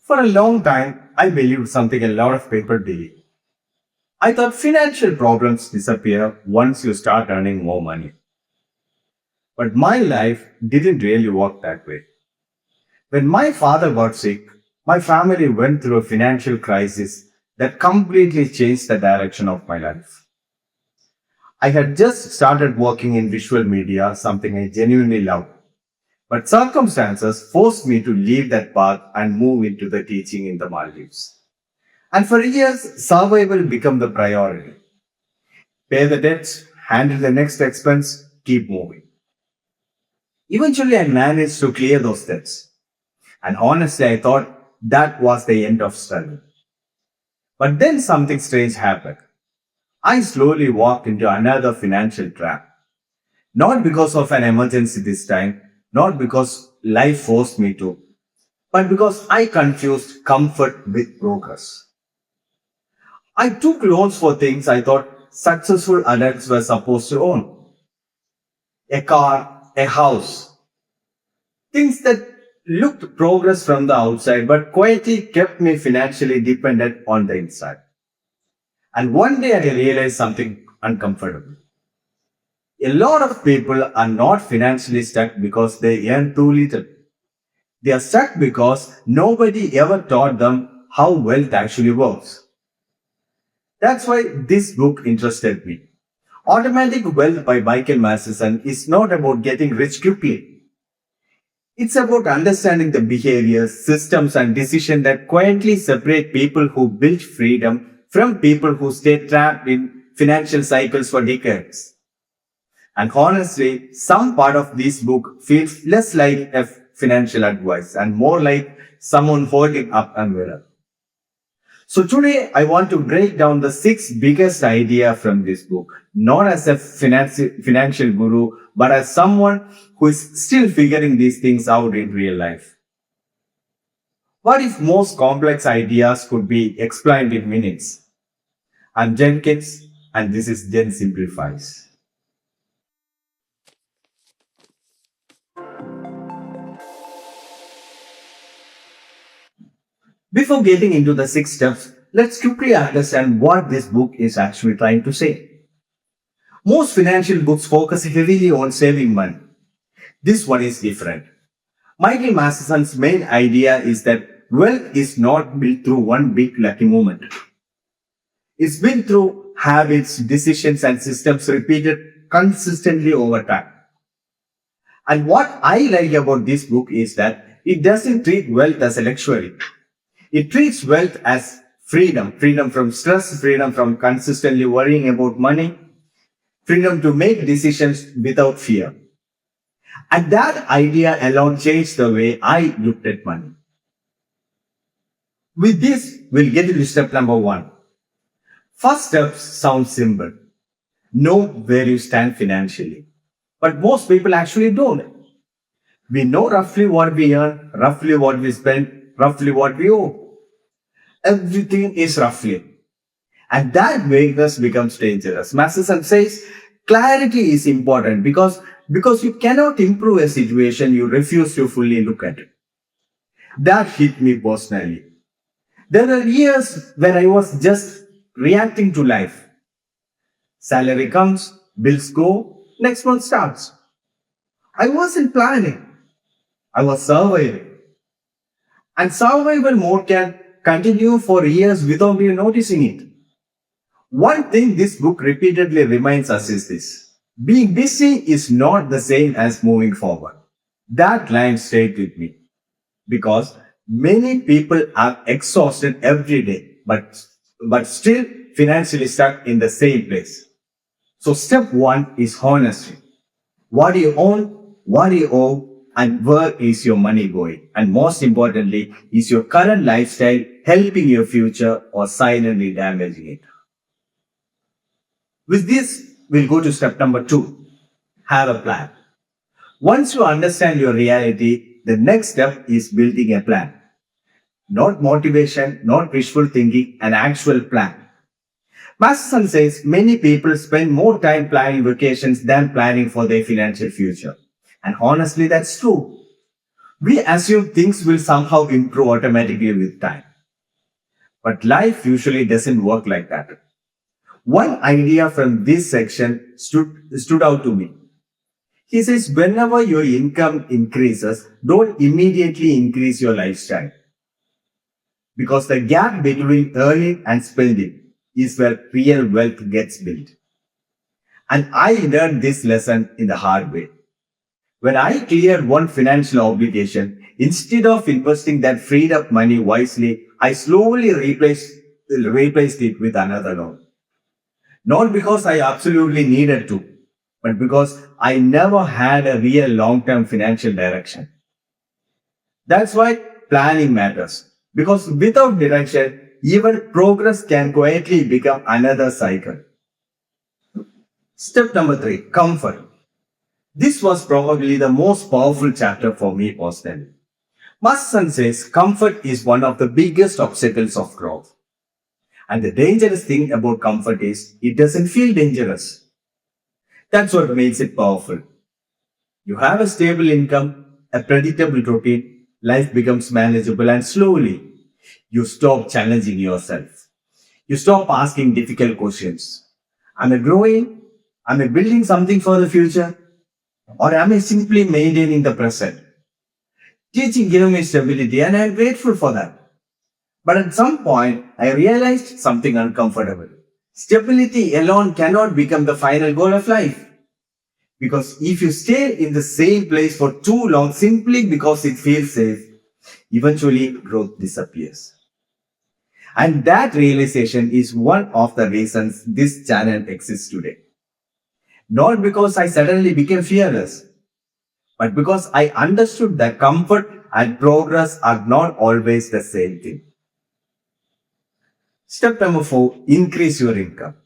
For a long time, I believed something a lot of people believe. I thought financial problems disappear once you start earning more money. But my life didn't really work that way. When my father got sick, my family went through a financial crisis that completely changed the direction of my life. I had just started working in visual media, something I genuinely loved. But circumstances forced me to leave that path and move into the teaching in the Maldives. And for years, survival became the priority. Pay the debts, handle the next expense, keep moving. Eventually, I managed to clear those debts. And honestly, I thought that was the end of struggle. But then something strange happened. I slowly walked into another financial trap. Not because of an emergency this time, not because life forced me to, but because I confused comfort with progress. I took loans for things I thought successful adults were supposed to own: a car, a house, things that looked progress from the outside but quietly kept me financially dependent on the inside. And one day I realized something uncomfortable. A lot of people are not financially stuck because they earn too little. They are stuck because nobody ever taught them how wealth actually works. That's why this book interested me. Automatic Wealth by Michael Masterson is not about getting rich quickly. It's about understanding the behaviors, systems, and decisions that quietly separate people who build freedom from people who stay trapped in financial cycles for decades. And honestly, some part of this book feels less like a financial advice and more like someone holding up a mirror. So today I want to break down the six biggest ideas from this book, not as a financial guru, but as someone who is still figuring these things out in real life. What if most complex ideas could be explained in minutes? I'm Jenkins and this is Jen Simplifies. Before getting into the six steps, let's quickly understand what this book is actually trying to say. Most financial books focus heavily on saving money. This one is different. Michael Masterson's main idea is that wealth is not built through one big lucky moment. It's built through habits, decisions, and systems repeated consistently over time. And what I like about this book is that it doesn't treat wealth as a luxury. It treats wealth as freedom: freedom from stress, freedom from consistently worrying about money, freedom to make decisions without fear. And that idea alone changed the way I looked at money. With this, we'll get to step number one. First steps sound simple. Know where you stand financially. But most people actually don't. We know roughly what we earn, roughly what we spend, roughly what we owe. Everything is roughly. And that vagueness becomes dangerous. Masterson says clarity is important because you cannot improve a situation you refuse to fully look at. That hit me personally. There were years when I was just reacting to life. Salary comes, bills go, next month starts. I wasn't planning. I was surviving. And survival mode can continue for years without you noticing it. One thing this book repeatedly reminds us is this: being busy is not the same as moving forward. That line stayed with me because many people are exhausted every day, but still financially stuck in the same place. So step one is honesty. What do you own? What do you owe? And where is your money going? And most importantly, is your current lifestyle helping your future or silently damaging it? With this, we'll go to step number two. Have a plan. Once you understand your reality, the next step is building a plan. Not motivation, not wishful thinking, an actual plan. Masterson says many people spend more time planning vacations than planning for their financial future. And honestly, that's true. We assume things will somehow improve automatically with time. But life usually doesn't work like that. One idea from this section stood out to me. He says, whenever your income increases, don't immediately increase your lifestyle because the gap between earning and spending is where real wealth gets built. And I learned this lesson in the hard way. When I cleared one financial obligation, instead of investing that freed up money wisely, I slowly replaced it with another loan. Not because I absolutely needed to, but because I never had a real long-term financial direction. That's why planning matters. Because without direction, even progress can quietly become another cycle. Step number three, comfort. This was probably the most powerful chapter for me personally. Masterson says comfort is one of the biggest obstacles of growth. And the dangerous thing about comfort is it doesn't feel dangerous. That's what makes it powerful. You have a stable income, a predictable routine, life becomes manageable, and slowly you stop challenging yourself. You stop asking difficult questions. Am I growing? Am I building something for the future? Or am I simply maintaining the present? Teaching gave me stability and I'm grateful for that. But at some point, I realized something uncomfortable. Stability alone cannot become the final goal of life. Because if you stay in the same place for too long simply because it feels safe, eventually growth disappears. And that realization is one of the reasons this channel exists today. Not because I suddenly became fearless, but because I understood that comfort and progress are not always the same thing. Step number four, increase your income.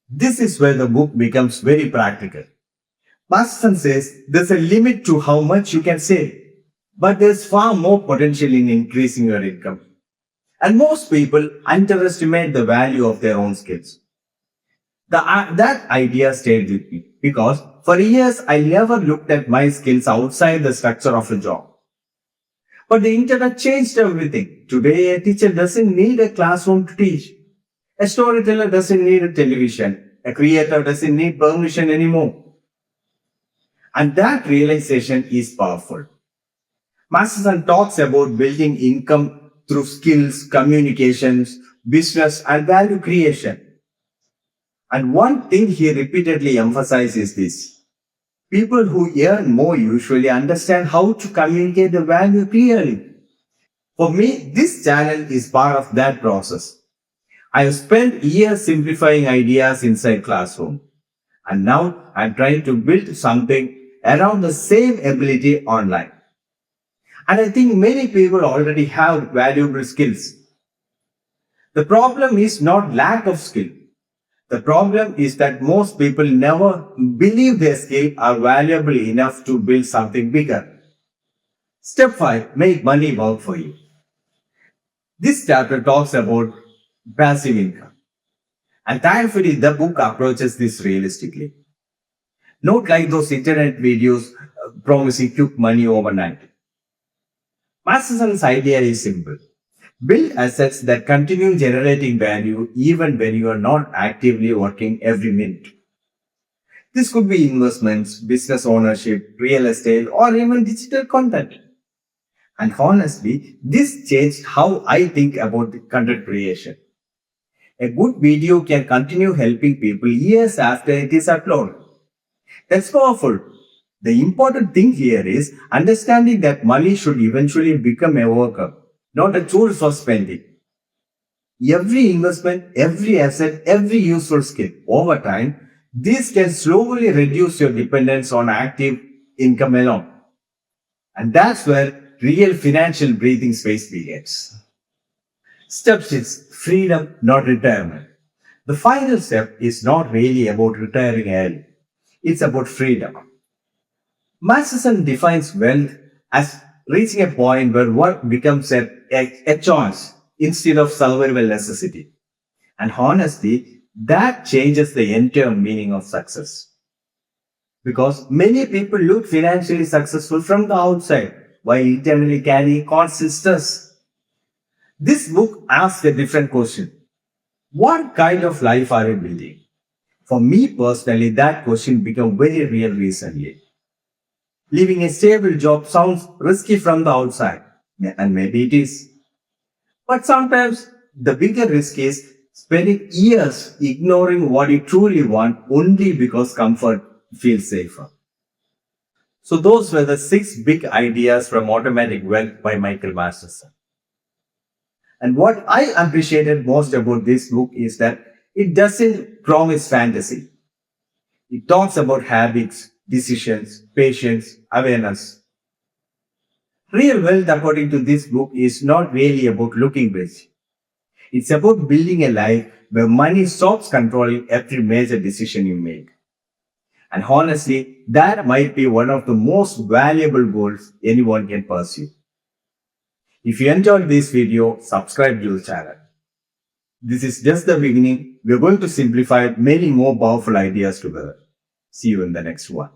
This is where the book becomes very practical. Masterson says there's a limit to how much you can save, but there's far more potential in increasing your income. And most people underestimate the value of their own skills. That idea stayed with me because for years I never looked at my skills outside the structure of a job. But the internet changed everything. Today, a teacher doesn't need a classroom to teach. A storyteller doesn't need a television. A creator doesn't need permission anymore. And that realization is powerful. Masterson talks about building income through skills, communications, business, and value creation. And one thing he repeatedly emphasizes is this. People who earn more usually understand how to communicate the value clearly. For me, this channel is part of that process. I have spent years simplifying ideas inside classroom. And now I'm trying to build something around the same ability online. And I think many people already have valuable skills. The problem is not lack of skill. The problem is that most people never believe their skills are valuable enough to build something bigger. Step 5. Make money work for you. This chapter talks about passive income. And thankfully, the book approaches this realistically. Not like those internet videos promising quick money overnight. Masterson's idea is simple. Build assets that continue generating value even when you are not actively working every minute. This could be investments, business ownership, real estate, or even digital content. And honestly, this changed how I think about the content creation. A good video can continue helping people years after it is uploaded. That's powerful. The important thing here is understanding that money should eventually become a worker, not a tool for spending. Every investment, every asset, every useful skill over time, this can slowly reduce your dependence on active income alone. And that's where real financial breathing space begins. Step 6, freedom, not retirement. The final step is not really about retiring early. It's about freedom. Masterson defines wealth as reaching a point where work becomes a choice instead of survival necessity. And honestly, that changes the entire meaning of success. Because many people look financially successful from the outside while internally carry constant stress. This book asks a different question. What kind of life are you building? For me personally, that question became very real recently. Leaving a stable job sounds risky from the outside, and maybe it is. But sometimes the bigger risk is spending years ignoring what you truly want only because comfort feels safer. So, those were the 6 big ideas from Automatic Wealth by Michael Masterson. And what I appreciated most about this book is that it doesn't promise fantasy. It talks about habits, decisions, patience, awareness. Real wealth, according to this book, is not really about looking rich. It's about building a life where money stops controlling every major decision you make. And honestly, that might be one of the most valuable goals anyone can pursue. If you enjoyed this video, subscribe to the channel. This is just the beginning. We're going to simplify many more powerful ideas together. See you in the next one.